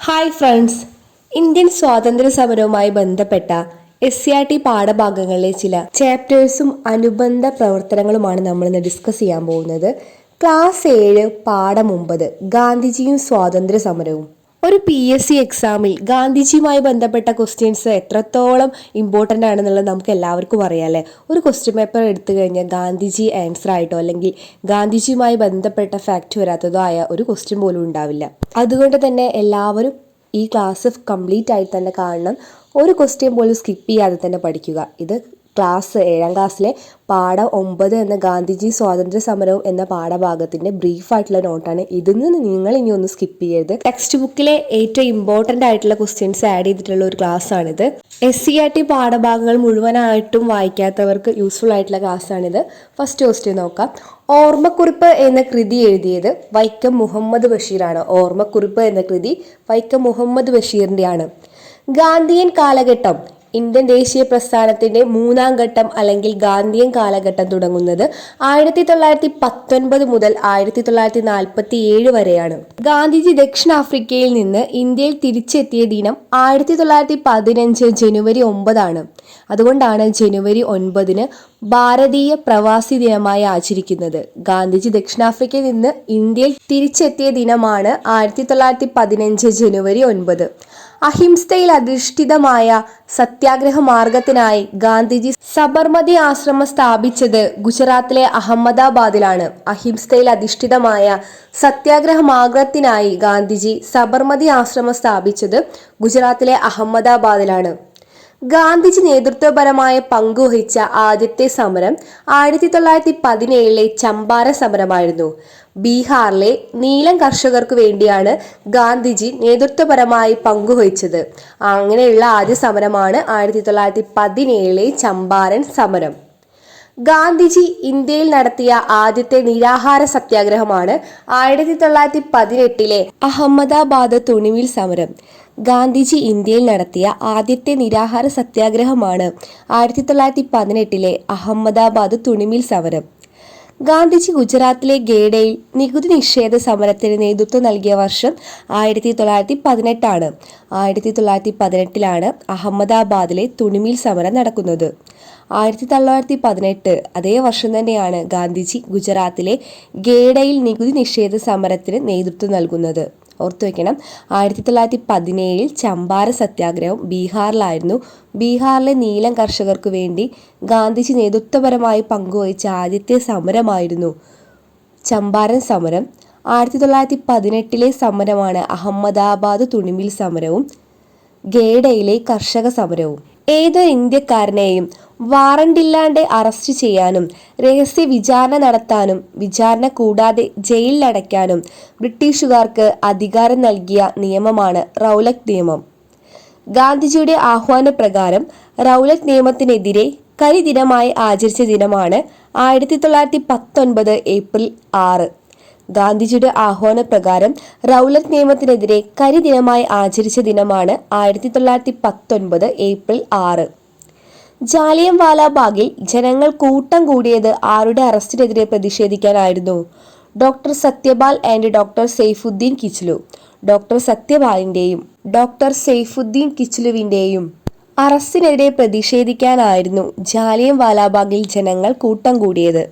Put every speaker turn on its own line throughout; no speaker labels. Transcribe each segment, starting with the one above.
Hi friends, Indian സ്വാതന്ത്ര്യ സമരവുമായി ബന്ധപ്പെട്ട SCERT പാഠഭാഗങ്ങളിലെ ചില ചാപ്റ്റേഴ്സും അനുബന്ധ പ്രവർത്തനങ്ങളുമാണ് നമ്മൾ ഇന്ന് ഡിസ്കസ് ചെയ്യാൻ പോകുന്നത്. ക്ലാസ് 7 പാഠം 9 ഗാന്ധിജിയും സ്വാതന്ത്ര്യ സമരവും. ഒരു PSC എക്സാമിൽ ഗാന്ധിജിയുമായി ബന്ധപ്പെട്ട ക്വസ്റ്റ്യൻസ് എത്രത്തോളം ഇമ്പോർട്ടൻ്റ് ആണെന്നുള്ളത് നമുക്ക് എല്ലാവർക്കും അറിയാം അല്ലേ. ഒരു ക്വസ്റ്റ്യൻ പേപ്പർ എടുത്തു കഴിഞ്ഞാൽ ഗാന്ധിജി ആൻസർ ആയിട്ടോ അല്ലെങ്കിൽ ഗാന്ധിജിയുമായി ബന്ധപ്പെട്ട ഫാക്റ്റ് വരാത്തതോ ആയ ഒരു ക്വസ്റ്റ്യൻ പോലും ഉണ്ടാവില്ല. അതുകൊണ്ട് തന്നെ എല്ലാവരും ഈ ക്ലാസ് കംപ്ലീറ്റ് ആയിട്ട് തന്നെ കാണണം. ഒരു ക്വസ്റ്റ്യൻ പോലും സ്കിപ്പ് ചെയ്യാതെ തന്നെ പഠിക്കുക. ഇത് ക്ലാസ് 7ാം ക്ലാസ്സിലെ പാഠം 9 എന്ന ഗാന്ധിജി സ്വാതന്ത്ര്യ സമരവും എന്ന പാഠഭാഗത്തിൻ്റെ ബ്രീഫായിട്ടുള്ള നോട്ടാണ്. ഇതിൽ നിന്ന് നിങ്ങൾ ഇനി ഒന്ന് സ്കിപ്പ് ചെയ്യരുത്. ടെക്സ്റ്റ് ബുക്കിലെ ഏറ്റവും ഇമ്പോർട്ടൻ്റ് ആയിട്ടുള്ള ക്വസ്റ്റ്യൻസ് ആഡ് ചെയ്തിട്ടുള്ള ഒരു ക്ലാസ്സാണിത്. SCERT പാഠഭാഗങ്ങൾ മുഴുവനായിട്ടും വായിക്കാത്തവർക്ക് യൂസ്ഫുൾ ആയിട്ടുള്ള ക്ലാസ്സാണിത്. ഫസ്റ്റ് ക്വസ്റ്റ്യൻ നോക്കാം. ഓർമ്മക്കുറിപ്പ് എന്ന കൃതി എഴുതിയത് വൈക്കം മുഹമ്മദ് ബഷീറാണ്. ഓർമ്മക്കുറിപ്പ് എന്ന കൃതി വൈക്കം മുഹമ്മദ് ബഷീറിൻ്റെയാണ്. ഗാന്ധിയൻ കാലഘട്ടം ഇന്ത്യൻ ദേശീയ പ്രസ്ഥാനത്തിന്റെ 3ാം ഘട്ടം അല്ലെങ്കിൽ ഗാന്ധിയൻ കാലഘട്ടം തുടങ്ങുന്നത് 1919 മുതൽ 1947 വരെയാണ്. ഗാന്ധിജി ദക്ഷിണാഫ്രിക്കയിൽ നിന്ന് ഇന്ത്യയിൽ തിരിച്ചെത്തിയ ദിനം 1915 ജനുവരി 9 ആണ്. അതുകൊണ്ടാണ് ജനുവരി 9 ഭാരതീയ പ്രവാസി ദിനമായി ആചരിക്കുന്നത്. ഗാന്ധിജി ദക്ഷിണാഫ്രിക്കയിൽ നിന്ന് ഇന്ത്യയിൽ തിരിച്ചെത്തിയ ദിനമാണ് 1915 ജനുവരി 9. അഹിംസയിൽ അധിഷ്ഠിതമായ സത്യാഗ്രഹ മാർഗത്തിനായി ഗാന്ധിജി സബർമതി ആശ്രമം സ്ഥാപിച്ചത് ഗുജറാത്തിലെ അഹമ്മദാബാദിലാണ്. അഹിംസയിൽ അധിഷ്ഠിതമായ സത്യാഗ്രഹ മാർഗത്തിനായി ഗാന്ധിജി സബർമതി ആശ്രമം സ്ഥാപിച്ചത് ഗുജറാത്തിലെ അഹമ്മദാബാദിലാണ്. ഗാന്ധിജി നേതൃത്വപരമായ പങ്കുവഹിച്ച ആദ്യത്തെ സമരം 1917 ചമ്പാരൻ സമരമായിരുന്നു. ബീഹാറിലെ നീലം കർഷകർക്ക് വേണ്ടിയാണ് ഗാന്ധിജി നേതൃത്വപരമായി പങ്കുവഹിച്ചത്. അങ്ങനെയുള്ള ആദ്യ സമരമാണ് 1917 ചമ്പാരൻ സമരം. ഗാന്ധിജി ഇന്ത്യയിൽ നടത്തിയ ആദ്യത്തെ നിരാഹാര സത്യാഗ്രഹമാണ് 1918 അഹമ്മദാബാദ് തുണിമിൽ സമരം. ഗാന്ധിജി ഇന്ത്യയിൽ നടത്തിയ ആദ്യത്തെ നിരാഹാര സത്യാഗ്രഹമാണ് 1918 അഹമ്മദാബാദ് തുണിമിൽ സമരം. ഗാന്ധിജി ഗുജറാത്തിലെ ഗേഡയിൽ നികുതി നിഷേധ സമരത്തിന് നേതൃത്വം നൽകിയ വർഷം 1918 ആണ്. 1918 അഹമ്മദാബാദിലെ തുണിമിൽ സമരം നടക്കുന്നത്. 1918 അതേ വർഷം തന്നെയാണ് ഗാന്ധിജി ഗുജറാത്തിലെ ഗേഡയിൽ നികുതി നിഷേധ സമരത്തിന് നേതൃത്വം നൽകുന്നത്. ഓർത്തു വയ്ക്കണം, 1917 ചമ്പാര സത്യാഗ്രഹം ബീഹാറിലായിരുന്നു. ബീഹാറിലെ നീലം കർഷകർക്ക് വേണ്ടി ഗാന്ധിജി നേതൃത്വപരമായി പങ്കുവഹിച്ച ആദ്യത്തെ സമരമായിരുന്നു ചമ്പാരൻ സമരം. 1918 സമരമാണ് അഹമ്മദാബാദ് തുണിമിൽ സമരവും ഗേഡയിലെ കർഷക സമരവും. ഏതൊരു ഇന്ത്യക്കാരനെയും വാറണ്ടില്ലാണ്ട് അറസ്റ്റ് ചെയ്യാനും രഹസ്യ വിചാരണ നടത്താനും വിചാരണ കൂടാതെ ജയിലിലടയ്ക്കാനും ബ്രിട്ടീഷുകാർക്ക് അധികാരം നൽകിയ നിയമമാണ് റൗലറ്റ് നിയമം. ഗാന്ധിജിയുടെ ആഹ്വാനപ്രകാരം റൗലറ്റ് നിയമത്തിനെതിരെ കരിദിനമായി ആചരിച്ച ദിനമാണ് 1919 ഏപ്രിൽ 6. ഗാന്ധിജിയുടെ ആഹ്വാനപ്രകാരം റൗലറ്റ് നിയമത്തിനെതിരെ കരിദിനമായി ആചരിച്ച ദിനമാണ് 1919 ഏപ്രിൽ 6. ജാലിയൻ വാലാബാഗിൽ ജനങ്ങൾ കൂട്ടം കൂടിയത് ആരുടെ അറസ്റ്റിനെതിരെ പ്രതിഷേധിക്കാനായിരുന്നു? Doctor Satyapal and doctor Saifuddin Kitchlu. Doctor സത്യപാലിന്റെയും ഡോക്ടർ സെയ്ഫുദ്ദീൻ കിച്ലുവിന്റെയും അറസ്റ്റിനെതിരെ പ്രതിഷേധിക്കാനായിരുന്നു ജാലിയൻ വാലാബാഗിൽ ജനങ്ങൾ കൂട്ടം കൂടിയത്.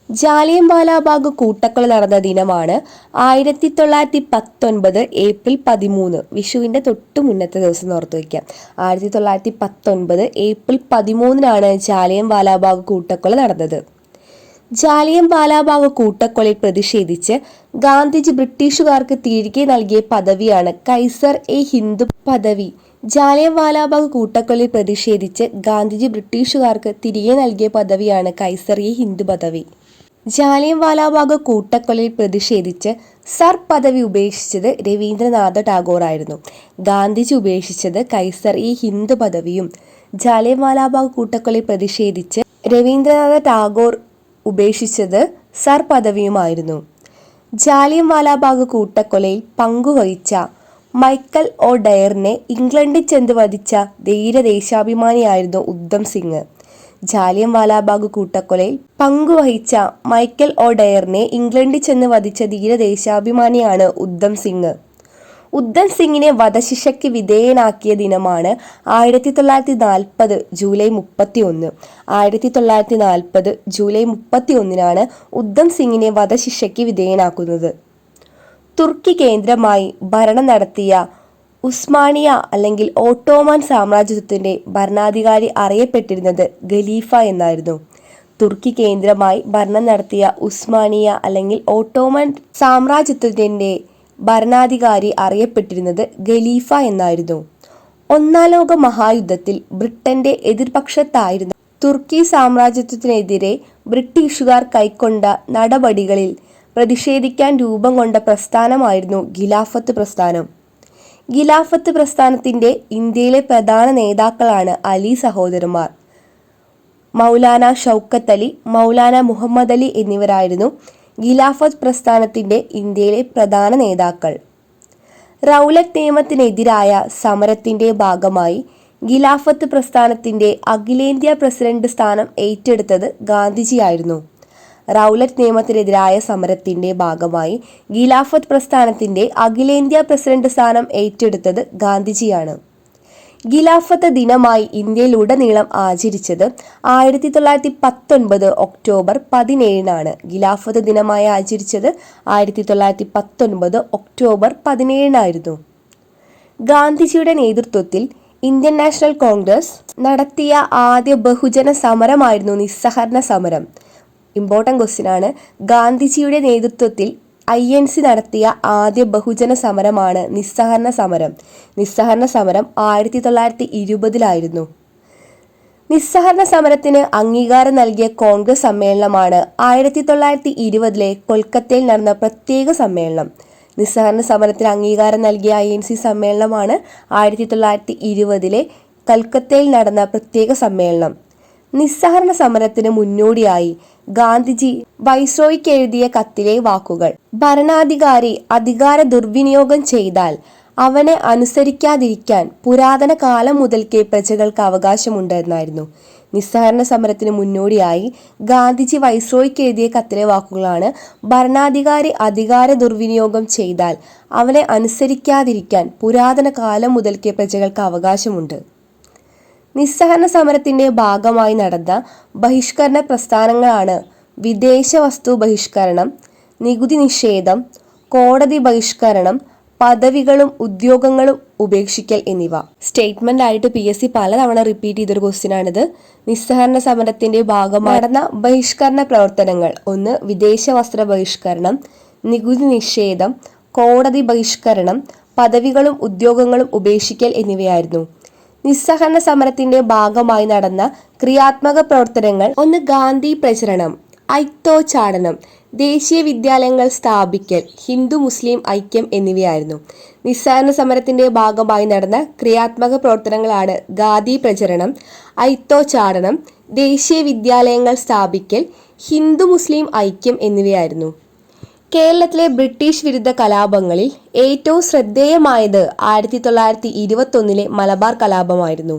ജാലിയൻ വാലാബാഗ് കൂട്ടക്കൊല നടന്ന ദിനമാണ് 1919 ഏപ്രിൽ 13. വിഷുവിൻ്റെ തൊട്ട് മുന്നത്തെ ദിവസം ഓർത്തു വയ്ക്കാം. 1919 ഏപ്രിൽ 13 ജാലിയൻ വാലാബാഗ് കൂട്ടക്കൊല നടന്നത്. ജാലിയൻ വാലാബാഗ് കൂട്ടക്കൊലയിൽ പ്രതിഷേധിച്ച് ഗാന്ധിജി ബ്രിട്ടീഷുകാർക്ക് തിരികെ നൽകിയ പദവിയാണ് കൈസർ-ഇ-ഹിന്ദ് പദവി. ജാലിയൻ വാലാബാഗ് കൂട്ടക്കൊലയിൽ പ്രതിഷേധിച്ച് ഗാന്ധിജി ബ്രിട്ടീഷുകാർക്ക് തിരികെ നൽകിയ പദവിയാണ് കൈസർ-ഇ-ഹിന്ദ് പദവി. ജാലിയൻ വാലാബാഗ് കൂട്ടക്കൊലയിൽ പ്രതിഷേധിച്ച് സർ പദവി ഉപേക്ഷിച്ചത് രവീന്ദ്രനാഥ ടാഗോർ ആയിരുന്നു. ഗാന്ധിജി ഉപേക്ഷിച്ചത് കൈസർ-ഇ-ഹിന്ദ് പദവിയും ജാലിയൻ വാലാബാഗ് കൂട്ടക്കൊലയിൽ പ്രതിഷേധിച്ച് രവീന്ദ്രനാഥ ടാഗോർ ഉപേക്ഷിച്ചത് സർ പദവിയുമായിരുന്നു. ജാലിയൻ വാലാബാഗ് കൂട്ടക്കൊലയിൽ പങ്കുവഹിച്ച മൈക്കൽ ഒ ഡയറിനെ ഇംഗ്ലണ്ടിൽ ചെന്ന് വധിച്ച ധീര ദേശാഭിമാനിയായിരുന്നു ഉദ്ധം സിംഗ്. ജാലിയൻ വാലാബാഗ് കൂട്ടക്കൊലയിൽ പങ്കുവഹിച്ച മൈക്കൽ ഒ ഡയറിനെ ഇംഗ്ലണ്ടിൽ ചെന്ന് വധിച്ച ധീര ദേശാഭിമാനിയാണ് ഉദ്ധം സിംഗ്. ഉദ്ധം സിംഗിനെ വധശിക്ഷയ്ക്ക് വിധേയനാക്കിയ ദിനമാണ് 1940 ജൂലൈ 31. 1940 ജൂലൈ 31 ഉദ്ധം സിംഗിനെ വധശിക്ഷയ്ക്ക് വിധേയനാക്കുന്നത്. തുർക്കി കേന്ദ്രമായി ഭരണം നടത്തിയ ഉസ്മാനിയ അല്ലെങ്കിൽ ഓട്ടോമൻ സാമ്രാജ്യത്വത്തിന്റെ ഭരണാധികാരി അറിയപ്പെട്ടിരുന്നത് ഖലീഫ എന്നായിരുന്നു. തുർക്കി കേന്ദ്രമായി ഭരണം നടത്തിയ ഉസ്മാനിയ അല്ലെങ്കിൽ ഓട്ടോമൻ സാമ്രാജ്യത്വത്തിന്റെ ഭരണാധികാരി അറിയപ്പെട്ടിരുന്നത് ഖലീഫ എന്നായിരുന്നു. ഒന്നാം ലോക മഹായുദ്ധത്തിൽ ബ്രിട്ടന്റെ എതിർപക്ഷത്തായിരുന്ന തുർക്കി സാമ്രാജ്യത്വത്തിനെതിരെ ബ്രിട്ടീഷുകാർ കൈക്കൊണ്ട നടപടികളിൽ പ്രതിഷേധിക്കാൻ രൂപം കൊണ്ട പ്രസ്ഥാനമായിരുന്നു ഖിലാഫത്ത് പ്രസ്ഥാനം. ഖിലാഫത്ത് പ്രസ്ഥാനത്തിന്റെ ഇന്ത്യയിലെ പ്രധാന നേതാക്കളാണ് അലി സഹോദരന്മാർ. മൗലാന ഷൗക്കത്ത് അലി, മൗലാന മുഹമ്മദ് അലി എന്നിവരായിരുന്നു ഖിലാഫത്ത് പ്രസ്ഥാനത്തിന്റെ ഇന്ത്യയിലെ പ്രധാന നേതാക്കൾ. റൗലറ്റ് നിയമത്തിനെതിരായ സമരത്തിന്റെ ഭാഗമായി ഖിലാഫത്ത് പ്രസ്ഥാനത്തിന്റെ അഖിലേന്ത്യാ പ്രസിഡന്റ് സ്ഥാനം ഏറ്റെടുത്തത് ഗാന്ധിജിയായിരുന്നു. റൗലറ്റ് നിയമത്തിനെതിരായ സമരത്തിന്റെ ഭാഗമായി ഖിലാഫത്ത് പ്രസ്ഥാനത്തിന്റെ അഖിലേന്ത്യാ പ്രസിഡന്റ് സ്ഥാനം ഏറ്റെടുത്തത് ഗാന്ധിജിയാണ്. ഖിലാഫത്ത് ദിനമായി ഇന്ത്യയിലുടനീളം ആചരിച്ചത് 1919 ഒക്ടോബർ 17. ഖിലാഫത്ത് ദിനമായി ആചരിച്ചത് 1919 ഒക്ടോബർ 17. ഗാന്ധിജിയുടെ നേതൃത്വത്തിൽ ഇന്ത്യൻ നാഷണൽ കോൺഗ്രസ് നടത്തിയ ആദ്യ ബഹുജന സമരമായിരുന്നു നിസ്സഹകരണ സമരം. ഇമ്പോർട്ടൻ്റ് ക്വസ്റ്റ്യൻ ആണ്. ഗാന്ധിജിയുടെ നേതൃത്വത്തിൽ INC നടത്തിയ ആദ്യ ബഹുജന സമരമാണ് നിസ്സഹകരണ സമരം. നിസ്സഹകരണ സമരം 1920 നിസ്സഹകരണ സമരത്തിന് അംഗീകാരം നൽകിയ കോൺഗ്രസ് സമ്മേളനമാണ് 1920 കൊൽക്കത്തയിൽ നടന്ന പ്രത്യേക സമ്മേളനം. നിസ്സഹകരണ സമരത്തിന് അംഗീകാരം നൽകിയ INC സമ്മേളനമാണ് 1920 കൽക്കത്തയിൽ നടന്ന പ്രത്യേക സമ്മേളനം. നിസ്സഹകരണ സമരത്തിന് മുന്നോടിയായി ഗാന്ധിജി വൈസ്രോയിക്ക് എഴുതിയ കത്തിലെ വാക്കുകൾ: ഭരണാധികാരി അധികാര ദുർവിനിയോഗം ചെയ്താൽ അവനെ അനുസരിക്കാതിരിക്കാൻ പുരാതന കാലം മുതൽക്കേ പ്രജകൾക്ക് അവകാശമുണ്ട് എന്നായിരുന്നു. നിസ്സഹകരണ സമരത്തിന് മുന്നോടിയായി ഗാന്ധിജി വൈസ്രോയിക്ക് എഴുതിയ കത്തിലെ വാക്കുകളാണ്: ഭരണാധികാരി അധികാര ദുർവിനിയോഗം ചെയ്താൽ അവനെ അനുസരിക്കാതിരിക്കാൻ പുരാതന കാലം മുതൽക്കേ പ്രജകൾക്ക് അവകാശമുണ്ട്. നിസ്സഹകരണ സമരത്തിന്റെ ഭാഗമായി നടന്ന ബഹിഷ്കരണ പ്രസ്ഥാനങ്ങളാണ് വിദേശ വസ്തു ബഹിഷ്കരണം, നികുതി നിഷേധം, കോടതി ബഹിഷ്കരണം, പദവികളും ഉദ്യോഗങ്ങളും ഉപേക്ഷിക്കൽ എന്നിവ. സ്റ്റേറ്റ്മെന്റ് ആയിട്ട് PSC പലതവണ റിപ്പീറ്റ് ചെയ്തൊരു ക്വസ്റ്റ്യൻ ആണിത്. നിസ്സഹകരണ സമരത്തിന്റെ ഭാഗമായി നടന്ന ബഹിഷ്കരണ പ്രവർത്തനങ്ങൾ: 1. വിദേശ വസ്ത്ര ബഹിഷ്കരണം, നികുതി നിഷേധം, കോടതി ബഹിഷ്കരണം, പദവികളും ഉദ്യോഗങ്ങളും ഉപേക്ഷിക്കൽ എന്നിവയായിരുന്നു. നിസ്സഹകരണ സമരത്തിന്റെ ഭാഗമായി നടന്ന ക്രിയാത്മക പ്രവർത്തനങ്ങൾ: 1. ഗാന്ധി പ്രചരണം, ഐക്യോച്ചാടനം, ദേശീയ വിദ്യാലയങ്ങൾ സ്ഥാപിക്കൽ, ഹിന്ദു മുസ്ലിം ഐക്യം എന്നിവയായിരുന്നു. നിസ്സഹകരണ സമരത്തിന്റെ ഭാഗമായി നടന്ന ക്രിയാത്മക പ്രവർത്തനങ്ങളാണ് ഗാന്ധി പ്രചരണം, ഐക്യോച്ചാടനം, ദേശീയ വിദ്യാലയങ്ങൾ സ്ഥാപിക്കൽ, ഹിന്ദു മുസ്ലിം ഐക്യം എന്നിവയായിരുന്നു. കേരളത്തിലെ ബ്രിട്ടീഷ് വിരുദ്ധ കലാപങ്ങളിൽ ഏറ്റവും ശ്രദ്ധേയമായത് 1921 മലബാർ കലാപമായിരുന്നു.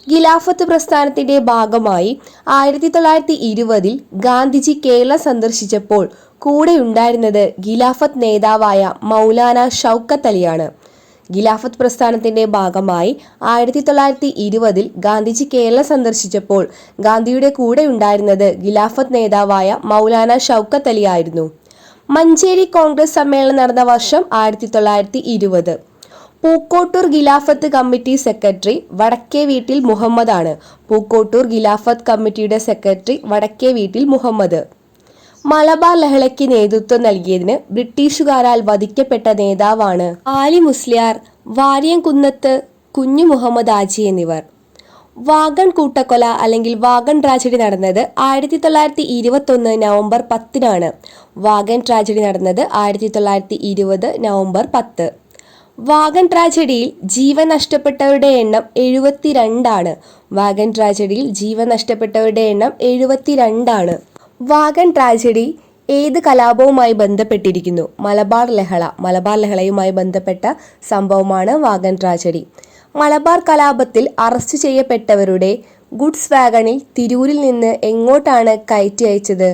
ഖിലാഫത്ത് പ്രസ്ഥാനത്തിന്റെ ഭാഗമായി 1920 ഗാന്ധിജി കേരളം സന്ദർശിച്ചപ്പോൾ കൂടെയുണ്ടായിരുന്നത് ഖിലാഫത്ത് നേതാവായ മൗലാന ഷൗക്കത്ത് അലിയാണ്. ഖിലാഫത്ത് പ്രസ്ഥാനത്തിന്റെ ഭാഗമായി 1920 ഗാന്ധിജി കേരളം സന്ദർശിച്ചപ്പോൾ ഗാന്ധിയുടെ കൂടെയുണ്ടായിരുന്നത് ഖിലാഫത്ത് നേതാവായ മൗലാന ഷൗക്കത്ത് അലി ആയിരുന്നു. മഞ്ചേരി കോൺഗ്രസ് സമ്മേളനം നടന്ന വർഷം 1920. പൂക്കോട്ടൂർ ഖിലാഫത്ത് കമ്മിറ്റി സെക്രട്ടറി വടക്കേ വീട്ടിൽ മുഹമ്മദ് ആണ്. പൂക്കോട്ടൂർ ഖിലാഫത്ത് കമ്മിറ്റിയുടെ സെക്രട്ടറി വടക്കേ വീട്ടിൽ മുഹമ്മദ്. മലബാർ ലഹളയ്ക്ക് നേതൃത്വം നൽകിയതിന് ബ്രിട്ടീഷുകാരാൽ വധിക്കപ്പെട്ട നേതാവാണ് ആലി മുസ്ലിയാർ, വാര്യംകുന്നത്ത് കുഞ്ഞു മുഹമ്മദ് ആജി എന്നിവർ. വാഗൺ കൂട്ടക്കൊല അല്ലെങ്കിൽ വാഗൺ ട്രാജഡി നടന്നത് 1921 നവംബർ 10. വാഗൺ ട്രാജഡി നടന്നത് 1920 നവംബർ 10. വാഗൺ ട്രാജഡിയിൽ ജീവൻ നഷ്ടപ്പെട്ടവരുടെ എണ്ണം 72. വാഗൺ ട്രാജഡിയിൽ ജീവൻ നഷ്ടപ്പെട്ടവരുടെ എണ്ണം 72. വാഗൺ ട്രാജഡി ഏത് കലാപവുമായി ബന്ധപ്പെട്ടിരിക്കുന്നു? മലബാർ ലഹള. മലബാർ ലഹളയുമായി ബന്ധപ്പെട്ട സംഭവമാണ് വാഗൺ ട്രാജഡി. മലബാർ കലാപത്തിൽ അറസ്റ്റ് ചെയ്യപ്പെട്ടവരുടെ ഗുഡ്സ് വാഗണിൽ തിരൂരിൽ നിന്ന് എങ്ങോട്ടാണ് കയറ്റി അയച്ചത്?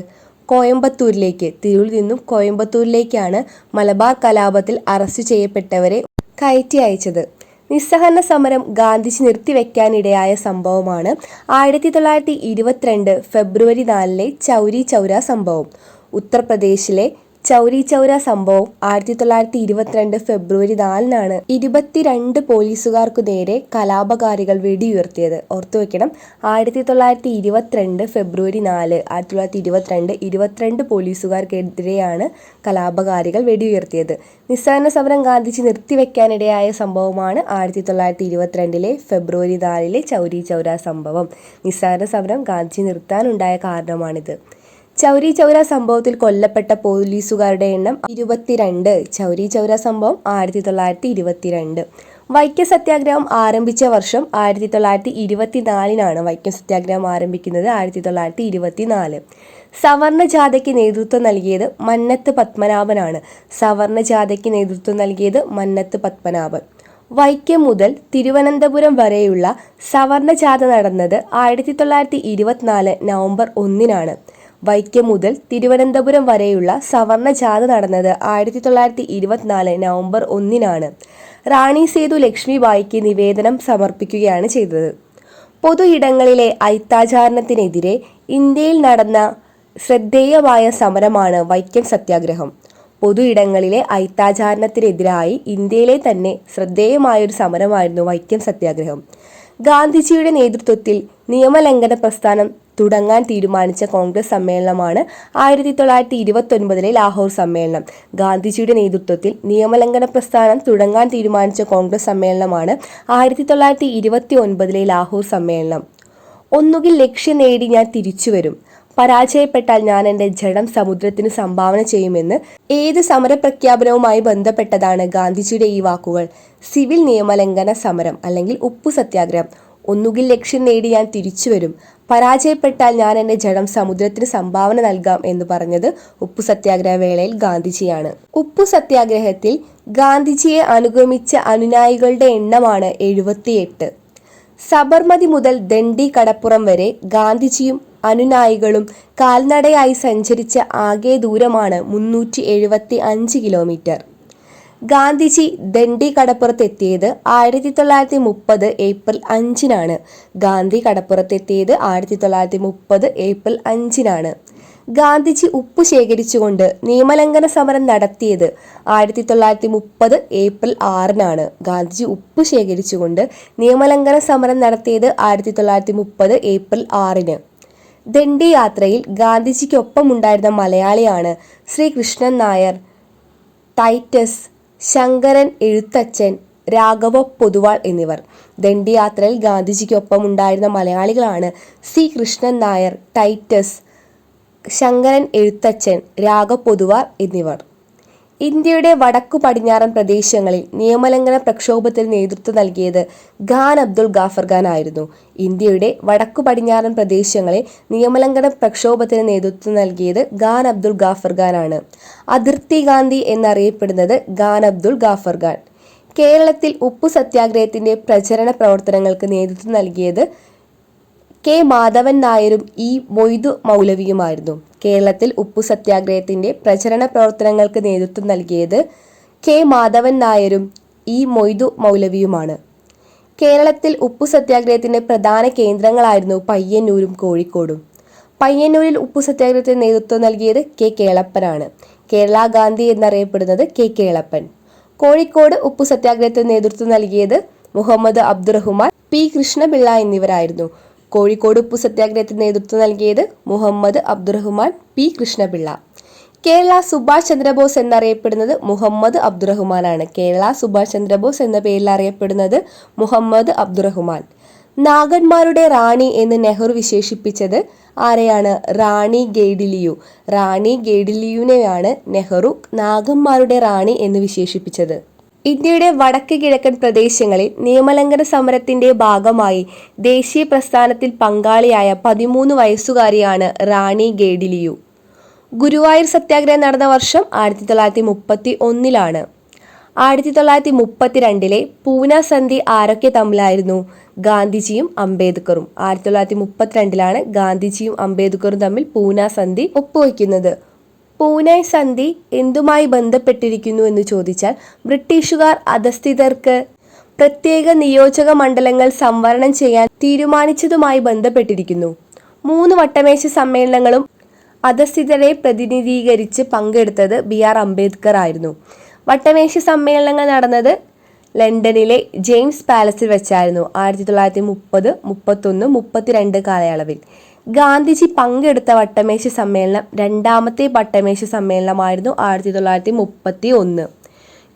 കോയമ്പത്തൂരിലേക്ക്. തിരൂരിൽ നിന്നും കോയമ്പത്തൂരിലേക്കാണ് മലബാർ കലാപത്തിൽ അറസ്റ്റ് ചെയ്യപ്പെട്ടവരെ കയറ്റി അയച്ചത്. നിസ്സഹകരണ സമരം ഗാന്ധിജി നിർത്തിവെക്കാനിടയായ സംഭവമാണ് 1922 ഫെബ്രുവരി 4 ചൗരി ചൗര സംഭവം. ഉത്തർപ്രദേശിലെ ചൗരി ചൗര സംഭവം 1922 ഫെബ്രുവരി 4 22 പോലീസുകാർക്കു നേരെ കലാപകാരികൾ വെടിയുയർത്തിയത്. ഓർത്തുവെക്കണം, 1922 ഫെബ്രുവരി 4 22 പോലീസുകാർക്കെതിരെയാണ് കലാപകാരികൾ വെടിയുയർത്തിയത്. നിസ്സഹകരണ സമരം ഗാന്ധിജി നിർത്തിവെക്കാനിടയായ സംഭവമാണ് 1922 ഫെബ്രുവരി 4 ചൗരി ചൗര സംഭവം. നിസ്സഹകരണ സമരം ഗാന്ധിജി നിർത്താനുണ്ടായ കാരണമാണിത്. ചൗരി ചൗര സംഭവത്തിൽ കൊല്ലപ്പെട്ട പോലീസുകാരുടെ എണ്ണം 22. ചൗരി ചൗര സംഭവം 1922. വൈക്കം സത്യാഗ്രഹം ആരംഭിച്ച വർഷം 1924. വൈക്കം സത്യാഗ്രഹം ആരംഭിക്കുന്നത് 1924. സവർണ ജാഥയ്ക്ക് നേതൃത്വം നൽകിയത് മന്നത്ത് പത്മനാഭനാണ്. സവർണ ജാഥയ്ക്ക് നേതൃത്വം നൽകിയത് മന്നത്ത് പത്മനാഭൻ. വൈക്കം മുതൽ തിരുവനന്തപുരം വരെയുള്ള സവർണ ജാഥ നടന്നത് 1924 നവംബർ 1. വൈക്കം മുതൽ തിരുവനന്തപുരം വരെയുള്ള സവർണ ജാഥ നടന്നത് 1924 നവംബർ 1. റാണി സേതു ലക്ഷ്മിബായിക്ക് നിവേദനം സമർപ്പിക്കുകയാണ് ചെയ്തത്. പൊതു ഇടങ്ങളിലെ അയിത്താചാരണത്തിനെതിരെ ഇന്ത്യയിൽ നടന്ന ശ്രദ്ധേയമായ സമരമാണ് വൈക്കം സത്യാഗ്രഹം. പൊതു ഇടങ്ങളിലെ അയിത്താചാരണത്തിനെതിരായി ഇന്ത്യയിലെ തന്നെ ശ്രദ്ധേയമായൊരു സമരമായിരുന്നു വൈക്കം സത്യാഗ്രഹം. ഗാന്ധിജിയുടെ നേതൃത്വത്തിൽ നിയമലംഘന പ്രസ്ഥാനം തുടങ്ങാൻ തീരുമാനിച്ച കോൺഗ്രസ് സമ്മേളനമാണ് 1929 ലാഹോർ സമ്മേളനം. ഗാന്ധിജിയുടെ നേതൃത്വത്തിൽ നിയമലംഘന പ്രസ്ഥാനം തുടങ്ങാൻ തീരുമാനിച്ച കോൺഗ്രസ് സമ്മേളനമാണ് 1929 ലാഹോർ സമ്മേളനം. ഒന്നുകിൽ ലക്ഷ്യം നേടി ഞാൻ തിരിച്ചു വരും, പരാജയപ്പെട്ടാൽ ഞാൻ എൻ്റെ ജഡം സമുദ്രത്തിന് സംഭാവന ചെയ്യുമെന്ന് ഏത് സമരപ്രഖ്യാപനവുമായി ബന്ധപ്പെട്ടതാണ് ഗാന്ധിജിയുടെ ഈ വാക്കുകൾ? സിവിൽ നിയമലംഘന സമരം അല്ലെങ്കിൽ ഉപ്പു സത്യാഗ്രഹം. ഒന്നുകിൽ ലക്ഷ്യം നേടി ഞാൻ തിരിച്ചു വരും, പരാജയപ്പെട്ടാൽ ഞാൻ എൻ്റെ ജഡം സമുദ്രത്തിന് സംഭാവന നൽകാം എന്ന് പറഞ്ഞത് ഉപ്പു സത്യാഗ്രഹ വേളയിൽ ഗാന്ധിജിയാണ്. ഉപ്പു സത്യാഗ്രഹത്തിൽ ഗാന്ധിജിയെ അനുഗമിച്ച അനുനായികളുടെ എണ്ണമാണ് 78. സബർമതി മുതൽ ദണ്ഡി കടപ്പുറം വരെ ഗാന്ധിജിയും അനുനായികളും കാൽനടയായി സഞ്ചരിച്ച ആകെ ദൂരമാണ് 375 കിലോമീറ്റർ. ഗാന്ധിജി ദണ്ഡി കടപ്പുറത്തെത്തിയത് 1930 ഏപ്രിൽ 5. ഗാന്ധി കടപ്പുറത്തെത്തിയത് 1930 ഏപ്രിൽ 5. ഗാന്ധിജി ഉപ്പ് ശേഖരിച്ചുകൊണ്ട് നിയമലംഘന സമരം നടത്തിയത് 1930 ഏപ്രിൽ 6. ഗാന്ധിജി ഉപ്പ് ശേഖരിച്ചുകൊണ്ട് നിയമലംഘന സമരം നടത്തിയത് 1930 ഏപ്രിൽ 6. ദണ്ഡി യാത്രയിൽ ഗാന്ധിജിക്കൊപ്പമുണ്ടായിരുന്ന മലയാളിയാണ് ശ്രീകൃഷ്ണൻ നായർ, ടൈറ്റസ്, ശങ്കരൻ എഴുത്തച്ഛൻ, രാഘവ പൊതുവാൾ എന്നിവർ. ദണ്ഡി യാത്രയിൽ ഗാന്ധിജിക്കൊപ്പം ഉണ്ടായിരുന്ന മലയാളികളാണ് സി കൃഷ്ണൻ നായർ, ടൈറ്റസ്, ശങ്കരൻ എഴുത്തച്ഛൻ, രാഘവ പൊതുവാൾ എന്നിവർ. ഇന്ത്യയുടെ വടക്കു പടിഞ്ഞാറൻ പ്രദേശങ്ങളിൽ നിയമലംഘന പ്രക്ഷോഭത്തിന് നേതൃത്വം നൽകിയത് ഖാൻ അബ്ദുൽ ഗാഫർ ഖാൻ ആയിരുന്നു. ഇന്ത്യയുടെ വടക്കു പടിഞ്ഞാറൻ പ്രദേശങ്ങളിൽ നിയമലംഘന പ്രക്ഷോഭത്തിന് നേതൃത്വം നൽകിയത് ഖാൻ അബ്ദുൽ ഗാഫർ ഖാൻ ആണ്. അതിർത്തി ഗാന്ധി എന്നറിയപ്പെടുന്നത് ഖാൻ അബ്ദുൽ ഗാഫർ ഖാൻ. കേരളത്തിൽ ഉപ്പു സത്യാഗ്രഹത്തിന്റെ പ്രചരണ പ്രവർത്തനങ്ങൾക്ക് നേതൃത്വം നൽകിയത് കെ മാധവൻ നായരും ഇ മൊയ്തു മൗലവിയുമായിരുന്നു. കേരളത്തിൽ ഉപ്പു സത്യാഗ്രഹത്തിന്റെ പ്രചരണ പ്രവർത്തനങ്ങൾക്ക് നേതൃത്വം നൽകിയത് കെ മാധവൻ നായരും ഇ മൊയ്തു മൗലവിയുമാണ്. കേരളത്തിൽ ഉപ്പു സത്യാഗ്രഹത്തിന്റെ പ്രധാന കേന്ദ്രങ്ങളായിരുന്നു പയ്യന്നൂരും കോഴിക്കോടും. പയ്യന്നൂരിൽ ഉപ്പു സത്യാഗ്രഹത്തിന് നേതൃത്വം നൽകിയത് കെ കേളപ്പനാണ്. കേരള ഗാന്ധി എന്നറിയപ്പെടുന്നത് കെ കേളപ്പൻ. കോഴിക്കോട് ഉപ്പു സത്യാഗ്രഹത്തിന് നേതൃത്വം നൽകിയത് മുഹമ്മദ് അബ്ദുറഹ്മാൻ, പി കൃഷ്ണപിള്ള എന്നിവരായിരുന്നു. കോഴിക്കോട് ഉപ്പു സത്യാഗ്രഹത്തിന് നേതൃത്വം നൽകിയത് മുഹമ്മദ് അബ്ദുറഹ്മാൻ, പി കൃഷ്ണപിള്ള. കേരള സുഭാഷ് ചന്ദ്രബോസ് എന്നറിയപ്പെടുന്നത് മുഹമ്മദ് അബ്ദുറഹ്മാനാണ്. കേരള സുഭാഷ് ചന്ദ്രബോസ് എന്ന പേരിൽ അറിയപ്പെടുന്നത് മുഹമ്മദ് അബ്ദുറഹ്മാൻ. നാഗന്മാരുടെ റാണി എന്ന് നെഹ്റു വിശേഷിപ്പിച്ചത് ആരെയാണ്? റാണി ഗെയ്ഡിലിയു. റാണി ഗെയ്ഡിലിയുവിനെയാണ് നെഹ്റു നാഗന്മാരുടെ റാണി എന്ന് വിശേഷിപ്പിച്ചത്. ഇന്ത്യയുടെ വടക്ക് കിഴക്കൻ പ്രദേശങ്ങളിൽ നിയമലംഘന സമരത്തിന്റെ ഭാഗമായി ദേശീയ പ്രസ്ഥാനത്തിൽ പങ്കാളിയായ 13 വയസ്സുകാരിയാണ് റാണി ഗെയ്ഡിലിയു. ഗുരുവായൂർ സത്യാഗ്രഹം നടന്ന വർഷം 1931. 1932 പൂന സന്ധി ആരൊക്കെ തമ്മിലായിരുന്നു? ഗാന്ധിജിയും അംബേദ്കറും. 1932 ഗാന്ധിജിയും അംബേദ്കറും തമ്മിൽ പൂന സന്ധി ഒപ്പുവയ്ക്കുന്നത്. പൂനെ സന്ധി എന്തുമായി ബന്ധപ്പെട്ടിരിക്കുന്നു എന്ന് ചോദിച്ചാൽ ബ്രിട്ടീഷുകാർ അധസ്ഥിതർക്ക് പ്രത്യേക നിയോജക മണ്ഡലങ്ങൾ സംവരണം ചെയ്യാൻ തീരുമാനിച്ചതുമായി ബന്ധപ്പെട്ടിരിക്കുന്നു. 3 വട്ടമേശ സമ്മേളനങ്ങളും അധസ്ഥിതരെ പ്രതിനിധീകരിച്ച് പങ്കെടുത്തത് BR അംബേദ്കർ ആയിരുന്നു. വട്ടമേശ സമ്മേളനങ്ങൾ നടന്നത് ലണ്ടനിലെ ജെയിംസ് പാലസിൽ വെച്ചായിരുന്നു 1930, 31, 32 കാലയളവിൽ. ഗാന്ധിജി പങ്കെടുത്ത വട്ടമേശ സമ്മേളനം രണ്ടാമത്തെ വട്ടമേശ സമ്മേളനമായിരുന്നു 1931.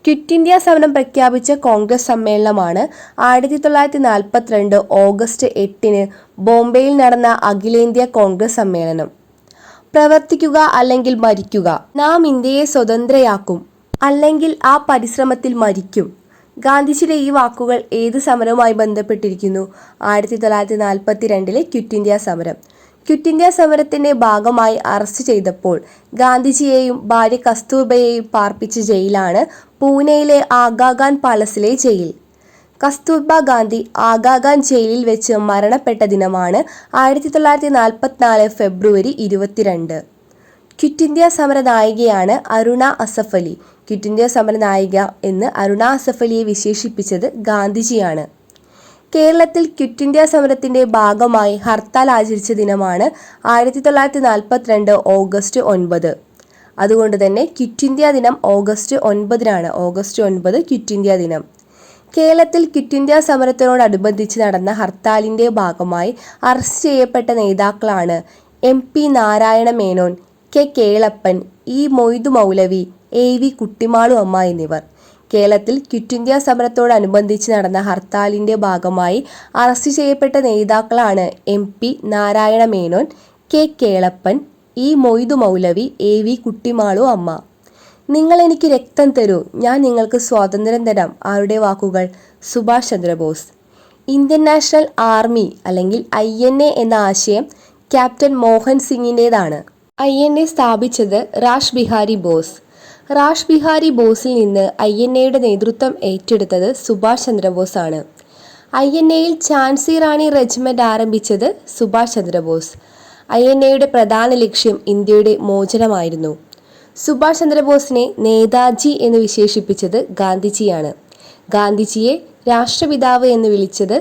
ക്വിറ്റ് ഇന്ത്യ സമരം പ്രഖ്യാപിച്ച കോൺഗ്രസ് സമ്മേളനമാണ് 1942 ഓഗസ്റ്റ് 8 ബോംബെയിൽ നടന്ന അഖിലേന്ത്യാ കോൺഗ്രസ് സമ്മേളനം. പ്രവർത്തിക്കുക അല്ലെങ്കിൽ മരിക്കുക, നാം ഇന്ത്യയെ സ്വതന്ത്രയാക്കും അല്ലെങ്കിൽ ആ പരിശ്രമത്തിൽ മരിക്കും. ഗാന്ധിജിയുടെ ഈ വാക്കുകൾ ഏത് സമരവുമായി ബന്ധപ്പെട്ടിരിക്കുന്നു? 1942 ക്വിറ്റ് ഇന്ത്യ സമരം. ക്വിറ്റ് ഇന്ത്യ സമരത്തിന്റെ ഭാഗമായി അറസ്റ്റ് ചെയ്തപ്പോൾ ഗാന്ധിജിയെയും ഭാര്യ കസ്തൂർബയെയും പാർപ്പിച്ച ജയിലാണ് പൂനെയിലെ ആഗാഖാൻ പാലസിലെ ജയിൽ. കസ്തൂർബ ഗാന്ധി ആഗാഖാൻ ജയിലിൽ വെച്ച് മരണപ്പെട്ട ദിനമാണ് 1944 ഫെബ്രുവരി 22. ക്വിറ്റ് ഇന്ത്യ സമര നായികയാണ് അരുണ അസഫ് അലി. ക്വിറ്റ് ഇന്ത്യ സമര നായിക എന്ന് അരുണ അസഫ് അലിയെ വിശേഷിപ്പിച്ചത് ഗാന്ധിജിയാണ്. കേരളത്തിൽ ക്വിറ്റ് ഇന്ത്യ സമരത്തിന്റെ ഭാഗമായി ഹർത്താൽ ആചരിച്ച ദിനമാണ് 1942 ഓഗസ്റ്റ് 9. അതുകൊണ്ട് തന്നെ ക്വിറ്റ് ഇന്ത്യ ദിനം ഓഗസ്റ്റ് 9-നാണ്. ഓഗസ്റ്റ് 9 ക്വിറ്റ് ഇന്ത്യ ദിനം. കേരളത്തിൽ ക്വിറ്റ് ഇന്ത്യ സമരത്തിനോടനുബന്ധിച്ച് നടന്ന ഹർത്താലിന്റെ ഭാഗമായി അറസ്റ്റ് ചെയ്യപ്പെട്ട നേതാക്കളാണ് MP Narayana Menon, K Kelappan, E Moidu മൗലവി, AV കുട്ടിമാളു അമ്മ എന്നിവർ. കേരളത്തിൽ ക്വിറ്റ് ഇന്ത്യ സമരത്തോടനുബന്ധിച്ച് നടന്ന ഹർത്താലിന്റെ ഭാഗമായി അറസ്റ്റ് ചെയ്യപ്പെട്ട നേതാക്കളാണ് MP Narayana Menon, K Kelappan, E Moidu മൗലവി, AV കുട്ടിമാളു അമ്മ. നിങ്ങൾ എനിക്ക് രക്തം തരൂ, ഞാൻ നിങ്ങൾക്ക് സ്വാതന്ത്ര്യം തരാം. ആരുടെ വാക്കുകൾ? Subhash Chandrabose. Indian national army അല്ലെങ്കിൽ INA എന്ന ആശയം ക്യാപ്റ്റൻ മോഹൻ സിംഗിൻ്റെതാണ്. INA സ്ഥാപിച്ചത് rash Bihari boss. Rash Bihari ബോസിൽ നിന്ന് INAയുടെ നേതൃത്വം ഏറ്റെടുത്തത് സുഭാഷ് ചന്ദ്രബോസ് ആണ്. INAയിൽ ഝാൻസി റാണി റെജിമെന്റ് ആരംഭിച്ചത് സുഭാഷ് ചന്ദ്രബോസ്. INAയുടെ പ്രധാന ലക്ഷ്യം ഇന്ത്യയുടെ മോചനമായിരുന്നു. സുഭാഷ് ചന്ദ്രബോസിനെ നേതാജി എന്ന് വിശേഷിപ്പിച്ചത് ഗാന്ധിജിയാണ്. ഗാന്ധിജിയെ രാഷ്ട്രപിതാവ് എന്ന് വിളിച്ചത്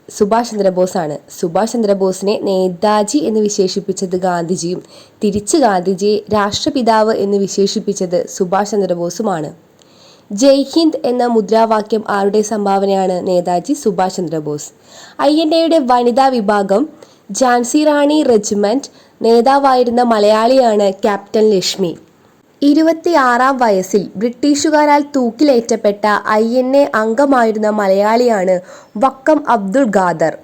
സുഭാഷ് ചന്ദ്രബോസാണ്. സുഭാഷ് ചന്ദ്രബോസിനെ നേതാജി എന്ന് വിശേഷിപ്പിച്ചത് ഗാന്ധിജിയും തിരിച്ച് ഗാന്ധിജിയെ രാഷ്ട്രപിതാവ് എന്ന് വിശേഷിപ്പിച്ചത് സുഭാഷ് ചന്ദ്രബോസുമാണ്. ജയ് ഹിന്ദ് എന്ന മുദ്രാവാക്യം ആരുടെ സംഭാവനയാണ്? നേതാജി സുഭാഷ് ചന്ദ്രബോസ്. INAയുടെ വനിതാ വിഭാഗം ഝാൻസി റാണി റെജിമെന്റ് നേതാവായിരുന്ന മലയാളിയാണ് ക്യാപ്റ്റൻ ലക്ഷ്മി. 26-ാം വയസ്സിൽ ബ്രിട്ടീഷുകാരാൽ തൂക്കിലേറ്റപ്പെട്ട INA അംഗമായിരുന്ന മലയാളിയാണ് വക്കം അബ്ദുൾ ഖാദർ.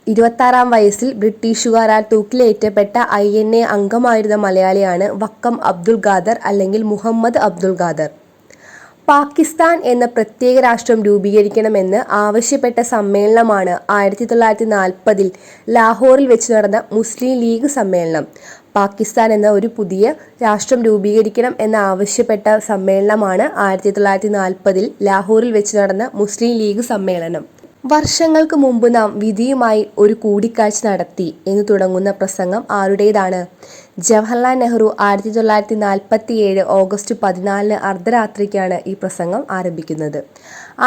26-ാം വയസ്സിൽ ബ്രിട്ടീഷുകാരാൽ തൂക്കിലേറ്റപ്പെട്ട INA അംഗമായിരുന്ന മലയാളിയാണ് വക്കം അബ്ദുൾ ഖാദർ അല്ലെങ്കിൽ മുഹമ്മദ് അബ്ദുൾ ഖാദർ. പാകിസ്ഥാൻ എന്ന പ്രത്യേക രാഷ്ട്രം രൂപീകരിക്കണമെന്ന് ആവശ്യപ്പെട്ട സമ്മേളനമാണ് 1940 ലാഹോറിൽ വെച്ച് നടന്ന മുസ്ലിം ലീഗ് സമ്മേളനം. പാകിസ്ഥാൻ എന്ന ഒരു പുതിയ രാഷ്ട്രം രൂപീകരിക്കണം എന്ന് ആവശ്യപ്പെട്ട സമ്മേളനമാണ് 1940 ലാഹോറിൽ വെച്ച് നടന്ന മുസ്ലിം ലീഗ് സമ്മേളനം. വർഷങ്ങൾക്ക് മുമ്പ് നാം വിധിയുമായി ഒരു കൂടിക്കാഴ്ച നടത്തി എന്ന് തുടങ്ങുന്ന പ്രസംഗം ആരുടേതാണ്? ജവഹർലാൽ നെഹ്റു 1947 ഓഗസ്റ്റ് 14 അർദ്ധരാത്രിക്കാണ് ഈ പ്രസംഗം ആരംഭിക്കുന്നത്.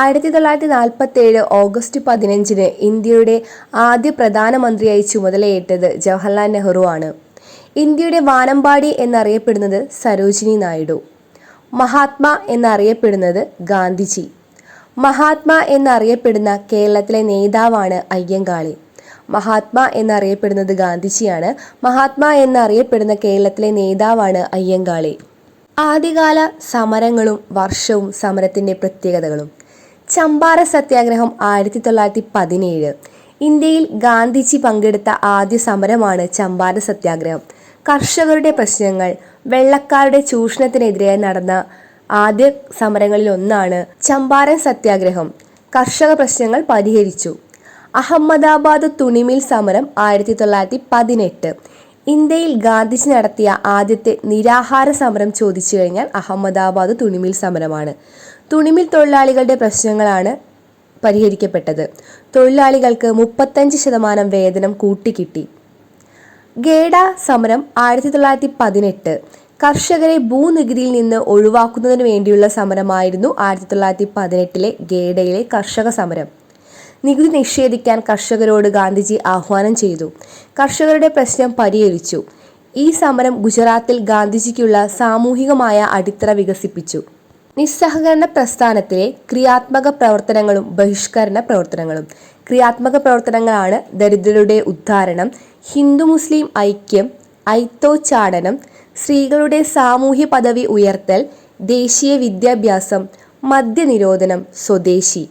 1947 ഓഗസ്റ്റ് 15 ഇന്ത്യയുടെ ആദ്യ പ്രധാനമന്ത്രിയായി ചുമതലയേറ്റത് ജവഹർലാൽ നെഹ്റു ആണ്. ഇന്ത്യയുടെ വാനമ്പാടി എന്നറിയപ്പെടുന്നത് സരോജിനി നായിഡു. മഹാത്മാ എന്നറിയപ്പെടുന്നത് ഗാന്ധിജി. മഹാത്മാ എന്നറിയപ്പെടുന്ന കേരളത്തിലെ നേതാവാണ് അയ്യങ്കാളി. മഹാത്മാ എന്നറിയപ്പെടുന്നത് ഗാന്ധിജിയാണ്. മഹാത്മാ എന്നറിയപ്പെടുന്ന കേരളത്തിലെ നേതാവാണ് അയ്യങ്കാളി. ആദ്യകാല സമരങ്ങളും വർഷവും സമരത്തിന്റെ പ്രത്യേകതകളും. ചമ്പാരൻ സത്യാഗ്രഹം 1917. ഇന്ത്യയിൽ ഗാന്ധിജി പങ്കെടുത്ത ആദ്യ സമരമാണ് ചമ്പാരൻ സത്യാഗ്രഹം. കർഷകരുടെ പ്രശ്നങ്ങൾ, വെള്ളക്കാരുടെ ചൂഷണത്തിനെതിരെ നടന്ന ആദ്യ സമരങ്ങളിൽ ഒന്നാണ് ചമ്പാരൻ സത്യാഗ്രഹം. കർഷക പ്രശ്നങ്ങൾ പരിഹരിച്ചു. അഹമ്മദാബാദ് തുണിമിൽ സമരം 1918. ഇന്ത്യയിൽ ഗാന്ധിജി നടത്തിയ ആദ്യത്തെ നിരാഹാര സമരം ചോദിച്ചു കഴിഞ്ഞാൽ അഹമ്മദാബാദ് തുണിമിൽ സമരമാണ്. തുണിമിൽ തൊഴിലാളികളുടെ പ്രശ്നങ്ങളാണ് പരിഹരിക്കപ്പെട്ടത്. തൊഴിലാളികൾക്ക് 35% വേതനം കൂട്ടിക്കിട്ടി. ഗേഡ സമരം 1918. കർഷകരെ ഭൂനികുതിയിൽ നിന്ന് ഒഴിവാക്കുന്നതിന് വേണ്ടിയുള്ള സമരമായിരുന്നു 1918 ഗേഡയിലെ കർഷക സമരം. നികുതി നിഷേധിക്കാൻ കർഷകരോട് ഗാന്ധിജി ആഹ്വാനം ചെയ്തു. കർഷകരുടെ പ്രശ്നം പരിഹരിച്ചു. ഈ സമരം ഗുജറാത്തിൽ ഗാന്ധിജിക്കുള്ള സാമൂഹികമായ അടിത്തറ വികസിപ്പിച്ചു. നിസ്സഹകരണ പ്രസ്ഥാനത്തിലെ ക്രിയാത്മക പ്രവർത്തനങ്ങളും ബഹിഷ്കരണ പ്രവർത്തനങ്ങളും. ക്രിയാത്മക പ്രവർത്തനങ്ങളാണ് ദരിദ്രരുടെ ഉദ്ധാരണം, ഹിന്ദു മുസ്ലിം ഐക്യം, ഐത്തോച്ചാടനം, സ്ത്രീകളുടെ സാമൂഹ്യ പദവി ഉയർത്തൽ, ദേശീയ വിദ്യാഭ്യാസം, മദ്യനിരോധനം, സ്വദേശി.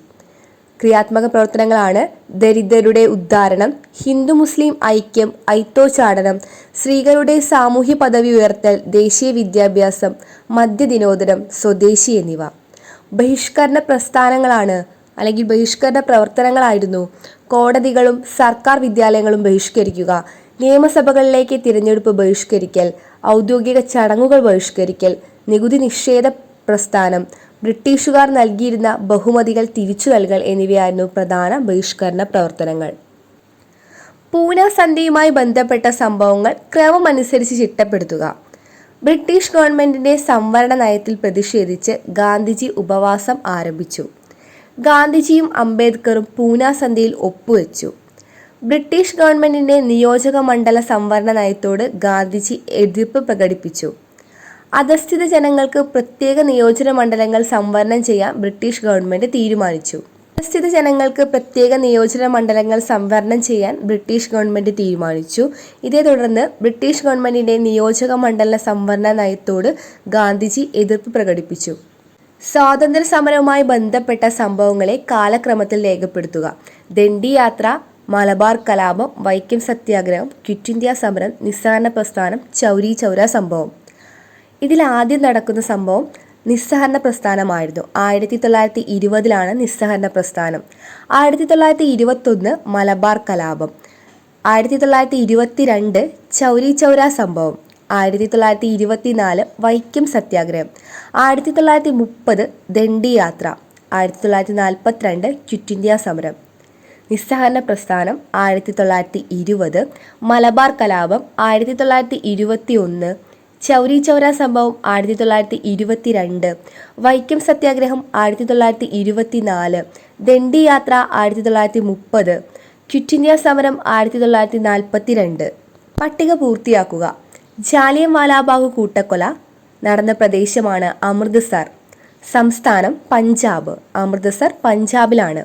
ക്രിയാത്മക പ്രവർത്തനങ്ങളാണ് ദരിദ്രരുടെ ഉദ്ധാരണം, ഹിന്ദു മുസ്ലിം ഐക്യം, ഐത്തോച്ചാടനം, സ്ത്രീകളുടെ സാമൂഹ്യ പദവി ഉയർത്തൽ, ദേശീയ വിദ്യാഭ്യാസം, മദ്യനിരോധനം, സ്വദേശി എന്നിവ. ബഹിഷ്കരണ പ്രസ്ഥാനങ്ങളാണ് അല്ലെങ്കിൽ ബഹിഷ്കരണ പ്രവർത്തനങ്ങളായിരുന്നു കോടതികളും സർക്കാർ വിദ്യാലയങ്ങളും ബഹിഷ്കരിക്കുക, നിയമസഭകളിലേക്ക് തിരഞ്ഞെടുപ്പ് ബഹിഷ്കരിക്കൽ, ഔദ്യോഗിക ചടങ്ങുകൾ ബഹിഷ്കരിക്കൽ, നികുതി നിഷേധ പ്രസ്ഥാനം, ബ്രിട്ടീഷുകാർ നൽകിയിരുന്ന ബഹുമതികൾ തിരിച്ചു നൽകൽ എന്നിവയായിരുന്നു പ്രധാന ബഹിഷ്കരണ പ്രവർത്തനങ്ങൾ. പൂന സന്ധിയുമായി ബന്ധപ്പെട്ട സംഭവങ്ങൾ ക്രമമനുസരിച്ച് ചിട്ടപ്പെടുത്തുക. ബ്രിട്ടീഷ് ഗവൺമെന്റിന്റെ സംവരണ നയത്തിൽ പ്രതിഷേധിച്ച് ഗാന്ധിജി ഉപവാസം ആരംഭിച്ചു. ഗാന്ധിജിയും അംബേദ്കറും പൂന സന്ധിയിൽ ഒപ്പുവെച്ചു. ബ്രിട്ടീഷ് ഗവൺമെന്റിന്റെ നിയോജക മണ്ഡല സംവരണ നയത്തോട് ഗാന്ധിജി എതിർപ്പ് പ്രകടിപ്പിച്ചു. അധസ്ഥിത ജനങ്ങൾക്ക് പ്രത്യേക നിയോജന മണ്ഡലങ്ങൾ സംവരണം ചെയ്യാൻ ബ്രിട്ടീഷ് ഗവൺമെന്റ് തീരുമാനിച്ചു. അധസ്ഥിത ജനങ്ങൾക്ക് പ്രത്യേക നിയോജന മണ്ഡലങ്ങൾ സംവരണം ചെയ്യാൻ ബ്രിട്ടീഷ് ഗവൺമെന്റ് തീരുമാനിച്ചു. ഇതേ തുടർന്ന് ബ്രിട്ടീഷ് ഗവൺമെന്റിന്റെ നിയോജക മണ്ഡല സംവരണ നയത്തോട് ഗാന്ധിജി എതിർപ്പ് പ്രകടിപ്പിച്ചു. സ്വാതന്ത്ര്യ സമരവുമായി ബന്ധപ്പെട്ട സംഭവങ്ങളെ കാലക്രമത്തിൽ രേഖപ്പെടുത്തുക. ദണ്ഡി യാത്ര, മലബാർ കലാപം, വൈക്കം സത്യാഗ്രഹം, ക്വിറ്റ് ഇന്ത്യ സമരം, നിസ്സഹകരണ പ്രസ്ഥാനം, ചൗരി ചൗര സംഭവം. ഇതിൽ ആദ്യം നടക്കുന്ന സംഭവം നിസ്സഹകരണ പ്രസ്ഥാനമായിരുന്നു. 1920 നിസ്സഹകരണ പ്രസ്ഥാനം. 1921 മലബാർ കലാപം. 1922 ചൗരി ചൗര സംഭവം. 1924 വൈക്കം സത്യാഗ്രഹം. 1930 ദണ്ഡി യാത്ര. 1942 ക്വിറ്റ് ഇന്ത്യ സമരം. നിസ്സഹകരണ പ്രസ്ഥാനം 1920, മലബാർ കലാപം 1921, ചൗരി ചൗര സംഭവം 1922, വൈക്കം സത്യാഗ്രഹം 1924, ദണ്ഡി യാത്ര 1930, ക്വിറ്റ് ഇന്ത്യ സമരം 1942. പട്ടിക പൂർത്തിയാക്കുക. ജാലിയൻ വാലാബാഗ് കൂട്ടക്കൊല നടന്ന പ്രദേശമാണ് അമൃത്സർ. സംസ്ഥാനം പഞ്ചാബ്. അമൃത്സർ പഞ്ചാബിലാണ്.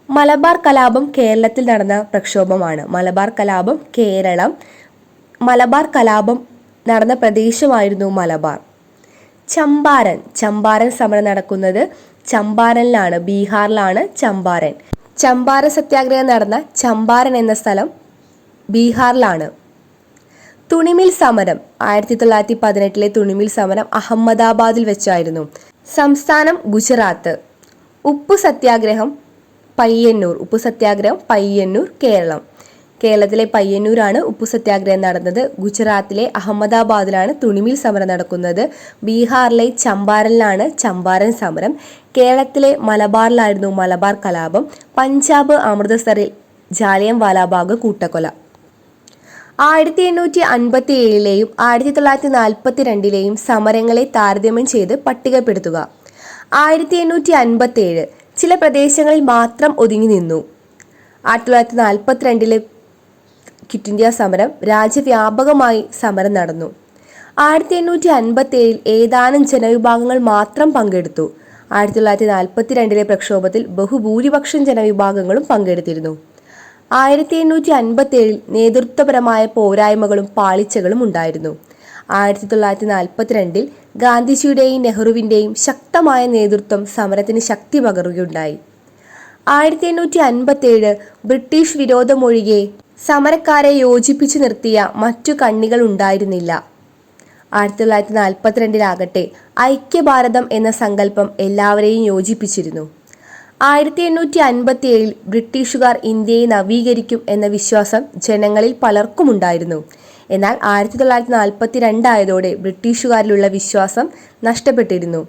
മലബാർ കലാപം കേരളത്തിൽ നടന്ന പ്രക്ഷോഭമാണ്. മലബാർ കലാപം കേരളം. മലബാർ കലാപം നടന്ന പ്രദേശമായിരുന്നു മലബാർ. ചമ്പാരൻ. ചമ്പാരൻ സമരം നടക്കുന്നത് ചമ്പാരനിലാണ്, ബീഹാറിലാണ് ചമ്പാരൻ. ചമ്പാരൻ സത്യാഗ്രഹം നടന്ന ചമ്പാരൻ എന്ന സ്ഥലം ബീഹാറിലാണ്. തുണിമിൽ സമരം 1918 തുണിമിൽ സമരം അഹമ്മദാബാദിൽ വെച്ചായിരുന്നു. സംസ്ഥാനം ഗുജറാത്ത്. ഉപ്പു സത്യാഗ്രഹം പയ്യന്നൂർ. ഉപ്പു സത്യാഗ്രഹം പയ്യന്നൂർ, കേരളം. കേരളത്തിലെ പയ്യന്നൂരാണ് ഉപ്പു സത്യാഗ്രഹം നടന്നത്. ഗുജറാത്തിലെ അഹമ്മദാബാദിലാണ് തുണിമിൽ സമരം നടക്കുന്നത്. ബീഹാറിലെ ചമ്പാരനിലാണ് ചമ്പാരൻ സമരം. കേരളത്തിലെ മലബാറിലായിരുന്നു മലബാർ കലാപം. പഞ്ചാബ് അമൃത്സറിൽ ജാലിയൻ വാലാബാഗ് കൂട്ടക്കൊല. 1857 1942 സമരങ്ങളെ താരതമ്യം ചെയ്ത് പട്ടികപ്പെടുത്തുക. 1857 ചില പ്രദേശങ്ങളിൽ മാത്രം ഒതുങ്ങി നിന്നു. 1942 ക്വിറ്റ് ഇന്ത്യ സമരം രാജ്യവ്യാപകമായി സമരം നടന്നു. 1857 ഏതാനും ജനവിഭാഗങ്ങൾ മാത്രം പങ്കെടുത്തു. 1942 പ്രക്ഷോഭത്തിൽ ബഹുഭൂരിപക്ഷം ജനവിഭാഗങ്ങളും പങ്കെടുത്തിരുന്നു. 1857 നേതൃത്വപരമായ പോരായ്മകളും പാളിച്ചകളും ഉണ്ടായിരുന്നു. 1942 ഗാന്ധിജിയുടെയും നെഹ്റുവിൻ്റെയും ശക്തമായ നേതൃത്വം സമരത്തിന് ശക്തി പകരുകയുണ്ടായി. 1857 ബ്രിട്ടീഷ് വിരോധമൊഴികെ സമരക്കാരെ യോജിപ്പിച്ചു നിർത്തിയ മറ്റു കണ്ണികൾ ഉണ്ടായിരുന്നില്ല. 1942 ഐക്യഭാരതം എന്ന സങ്കല്പം എല്ലാവരെയും യോജിപ്പിച്ചിരുന്നു. 1857 ബ്രിട്ടീഷുകാർ ഇന്ത്യയെ നവീകരിക്കും എന്ന വിശ്വാസം ജനങ്ങളിൽ പലർക്കുമുണ്ടായിരുന്നു. എന്നാൽ 1942 ആയതോടെ ബ്രിട്ടീഷുകാരിലുള്ള വിശ്വാസം നഷ്ടപ്പെട്ടിരുന്നു.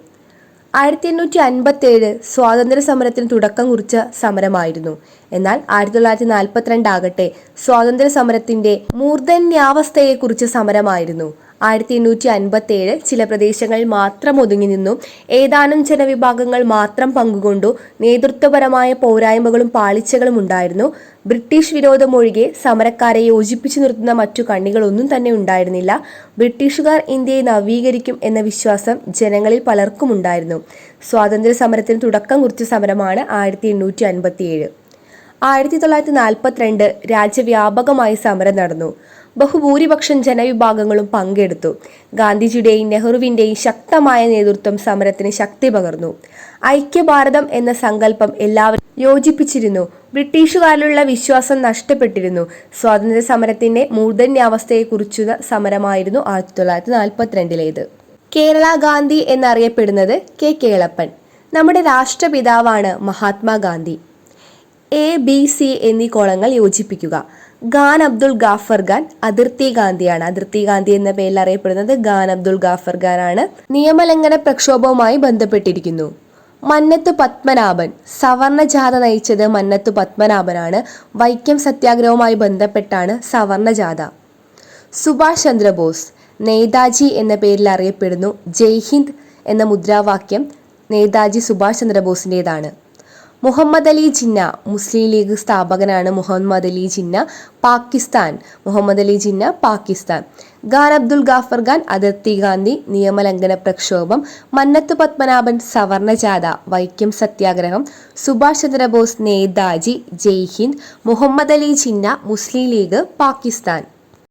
1857 സ്വാതന്ത്ര്യ സമരത്തിന് തുടക്കം കുറിച്ച സമരമായിരുന്നു. എന്നാൽ 1942 ആകട്ടെ സ്വാതന്ത്ര്യ സമരത്തിന്റെ മൂർധന്യാവസ്ഥയെക്കുറിച്ച് സമരമായിരുന്നു. 1857 ചില പ്രദേശങ്ങളിൽ മാത്രം ഒതുങ്ങി നിന്നു ഏതാനും ജനവിഭാഗങ്ങൾ മാത്രം പങ്കുകൊണ്ടു നേതൃത്വപരമായ പോരായ്മകളും പാളിച്ചകളും ഉണ്ടായിരുന്നു. ബ്രിട്ടീഷ് വിരോധം ഒഴികെ സമരക്കാരെ യോജിപ്പിച്ചു നിർത്തുന്ന മറ്റു കണ്ണികളൊന്നും തന്നെ ഉണ്ടായിരുന്നില്ല. ബ്രിട്ടീഷുകാർ ഇന്ത്യയെ നവീകരിക്കും എന്ന വിശ്വാസം ജനങ്ങളിൽ പലർക്കും ഉണ്ടായിരുന്നു. സ്വാതന്ത്ര്യ സമരത്തിന് തുടക്കം കുറിച്ച സമരമാണ് 1857. 1942 രാജ്യവ്യാപകമായി സമരം നടന്നു. ബഹുഭൂരിപക്ഷം ജനവിഭാഗങ്ങളും പങ്കെടുത്തു. ഗാന്ധിജിയുടെയും നെഹ്റുവിന്റെയും ശക്തമായ നേതൃത്വം സമരത്തിന് ശക്തി പകർന്നു. ഐക്യഭാരതം എന്ന സങ്കല്പം എല്ലാവരും യോജിപ്പിച്ചിരുന്നു. ബ്രിട്ടീഷുകാരിലുള്ള വിശ്വാസം നഷ്ടപ്പെട്ടിരുന്നു. സ്വാതന്ത്ര്യ സമരത്തിന്റെ മൂർധന്യാവസ്ഥയെക്കുറിച്ചുള്ള സമരമായിരുന്നു 1942 കേരള ഗാന്ധി എന്നറിയപ്പെടുന്നത് കെ കേളപ്പൻ. നമ്മുടെ രാഷ്ട്രപിതാവാണ് മഹാത്മാഗാന്ധി. ABC എന്നീ കോളങ്ങൾ യോജിപ്പിക്കുക. ഖാൻ അബ്ദുൾ ഗാഫർ ഖാൻ അതിർത്തി ഗാന്ധിയാണ്. അതിർത്തി ഗാന്ധി എന്ന പേരിൽ അറിയപ്പെടുന്നത് ഖാൻ അബ്ദുൾ ഗാഫർ ഖാൻ ആണ്. നിയമലംഘന പ്രക്ഷോഭവുമായി ബന്ധപ്പെട്ടിരിക്കുന്നു. മന്നത്ത് പത്മനാഭൻ. സവർണ ജാഥ നയിച്ചത് മന്നത്ത് പത്മനാഭനാണ്. വൈക്കം സത്യാഗ്രഹവുമായി ബന്ധപ്പെട്ടാണ് സവർണ ജാഥ. സുഭാഷ് ചന്ദ്രബോസ് നേതാജി എന്ന പേരിൽ അറിയപ്പെടുന്നു. ജയ് ഹിന്ദ് എന്ന മുദ്രാവാക്യം നേതാജി സുഭാഷ് ചന്ദ്രബോസിൻ്റെതാണ്. മുഹമ്മദ് അലി ജിന്ന മുസ്ലിം ലീഗ് സ്ഥാപകനാണ്. മുഹമ്മദ് അലി ജിന്ന പാകിസ്ഥാൻ. മുഹമ്മദ് അലി ജിന്ന പാകിസ്ഥാൻ. ഖാൻ അബ്ദുൾ ഗാഫർ ഖാൻ അതിർത്തി ഗാന്ധി നിയമലംഘന പ്രക്ഷോഭം. മന്നത്ത് പത്മനാഭൻ സവർണ ജാഥ. വൈക്കം സത്യാഗ്രഹം. സുഭാഷ് ചന്ദ്രബോസ് നേതാജി. ജയ് ഹിന്ദ്. മുഹമ്മദ് അലി ജിന്ന മുസ്ലിം ലീഗ് പാകിസ്ഥാൻ.